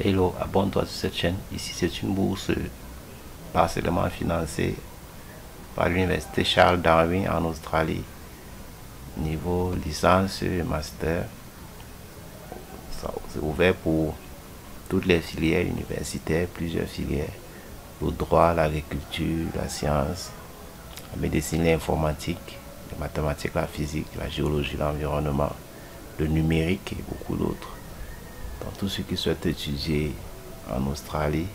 Hello, abonne-toi sur cette chaîne. Ici, c'est une bourse partiellement financée par l'université Charles Darwin en Australie. Niveau licence et master, c'est ouvert pour toutes les filières universitaires, plusieurs filières. Le droit, l'agriculture, la science, la médecine, l'informatique, les mathématiques, la physique, la géologie, l'environnement, le numérique et beaucoup d'autres. Donc tous ceux qui souhaitent étudier en Australie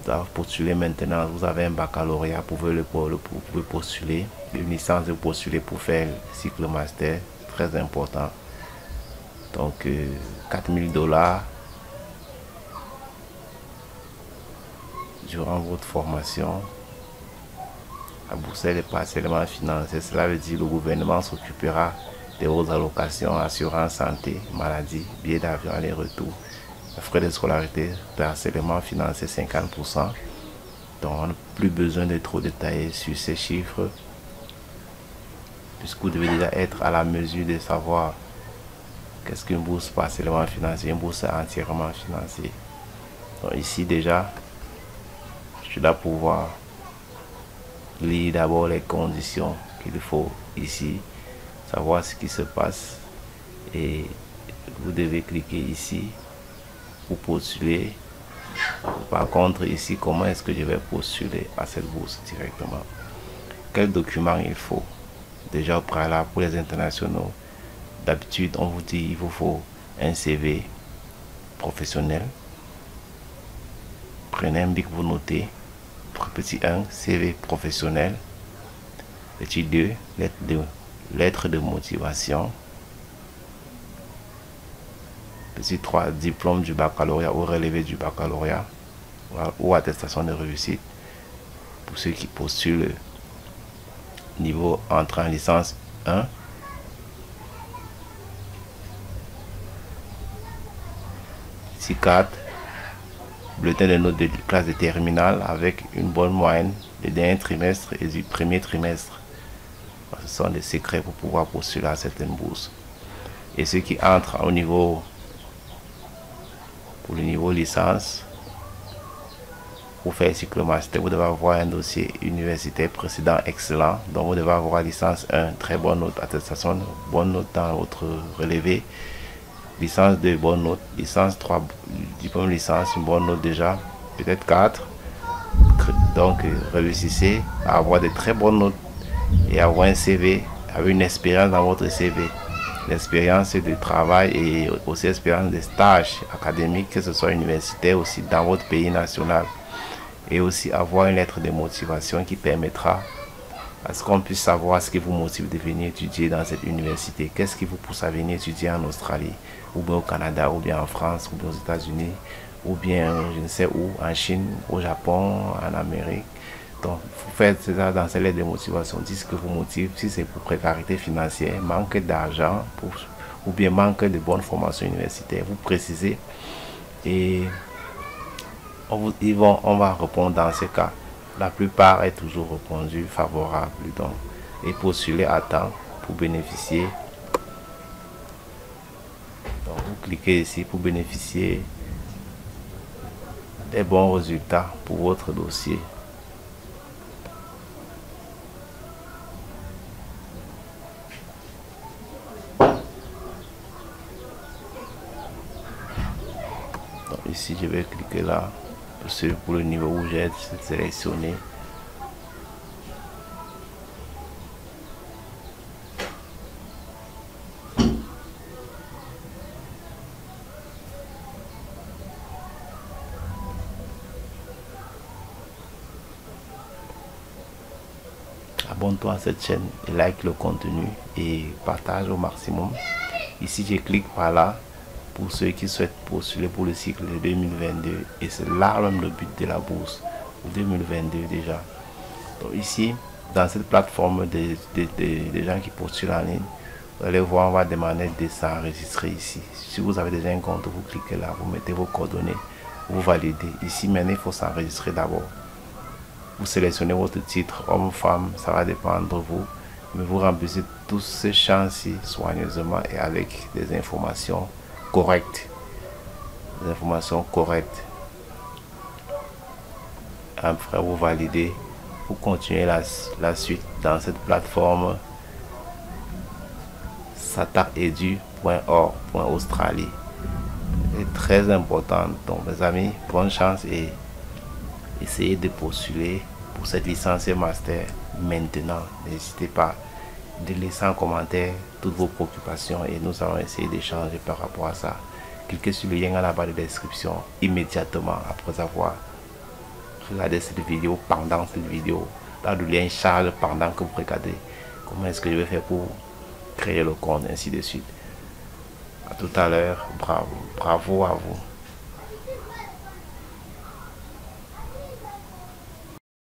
doivent postuler maintenant. Vous avez un baccalauréat, vous pouvez postuler. Une licence, vous postuler pour faire le cycle master, très important. Donc 4000 $. Durant votre formation, la bourse est partiellement financée. Cela veut dire que le gouvernement s'occupera de vos allocations, assurance santé, maladie, billets d'avion aller-retour, frais de scolarité, partiellement financés 50%. Donc on n'a plus besoin de trop détailler sur ces chiffres, puisque vous devez déjà être à la mesure de savoir qu'est-ce qu'une bourse partiellement financée, une bourse entièrement financée. Donc ici déjà, je dois pouvoir lire d'abord les conditions qu'il faut ici, savoir ce qui se passe, et vous devez cliquer ici pour postuler. Par contre ici, comment est-ce que je vais postuler à cette bourse directement? Quels documents il faut? Déjà au préalable, pour les internationaux, d'habitude on vous dit il vous faut un CV professionnel. Prenez un bic, vous notez. Petit 1, CV professionnel. Petit 2, lettre de motivation. Petit 3, diplôme du baccalauréat ou relevé du baccalauréat ou attestation de réussite. Pour ceux qui postulent niveau entrée en licence 1. Petit 4, bulletin de notes de classe de terminale avec une bonne moyenne des derniers trimestres et du premier trimestre. Ce sont des secrets pour pouvoir postuler à certaines bourses. Et ceux qui entrent au niveau, pour le niveau licence, pour faire cycle master, vous devez avoir un dossier universitaire précédent excellent. Donc vous devez avoir licence 1, très bonne note, attestation, bonne note dans votre relevé. Licence 2, bonne note. Licence 3, diplôme licence, une bonne note déjà. Peut-être 4. Donc, réussissez à avoir de très bonnes notes et avoir un CV, avec une expérience dans votre CV. L'expérience de travail et aussi l'expérience de stage académique, que ce soit universitaire aussi dans votre pays national. Et aussi avoir une lettre de motivation qui permettra à ce qu'on puisse savoir ce qui vous motive de venir étudier dans cette université. Qu'est-ce qui vous pousse à venir étudier en Australie, ou bien au Canada, ou bien en France, ou bien aux États-Unis, ou bien je ne sais où, en Chine, au Japon, en Amérique. Donc, vous faites ça dans ces lettres de motivation. Dites ce que vous motive, si c'est pour précarité financière, manque d'argent, ou bien manque de bonne formation universitaire. Vous précisez et on va répondre dans ces cas. La plupart est toujours répondu favorable, donc, et postuler à temps pour bénéficier. Donc vous cliquez ici pour bénéficier des bons résultats pour votre dossier. Donc ici je vais cliquer là pour le niveau où j'ai sélectionné. Abonne-toi à cette chaîne et like le contenu et partage au maximum. Ici je clique par là pour ceux qui souhaitent postuler pour le cycle de 2022, et c'est là même le but de la bourse pour 2022 déjà. Donc ici dans cette plateforme des gens qui postulent en ligne, vous allez voir, on va demander de s'enregistrer ici. Si vous avez déjà un compte, vous cliquez là, vous mettez vos coordonnées, vous validez. Ici maintenant il faut s'enregistrer d'abord. Vous sélectionnez votre titre, homme, femme, ça va dépendre de vous. Mais vous remplissez tous ces champs-ci soigneusement et avec des informations correctes. Des informations correctes. Après vous validez, vous continuez la suite dans cette plateforme sataredu.org.australie. C'est très important. Donc mes amis, bonne chance et essayez de postuler pour cette licence et master maintenant. N'hésitez pas de laisser en commentaire toutes vos préoccupations et nous allons essayer d'échanger par rapport à ça. Cliquez sur le lien en la barre de description immédiatement après avoir regardé cette vidéo. Pendant cette vidéo, là le lien charge pendant que vous regardez comment est-ce que je vais faire pour créer le compte, ainsi de suite. À tout à l'heure. Bravo à vous.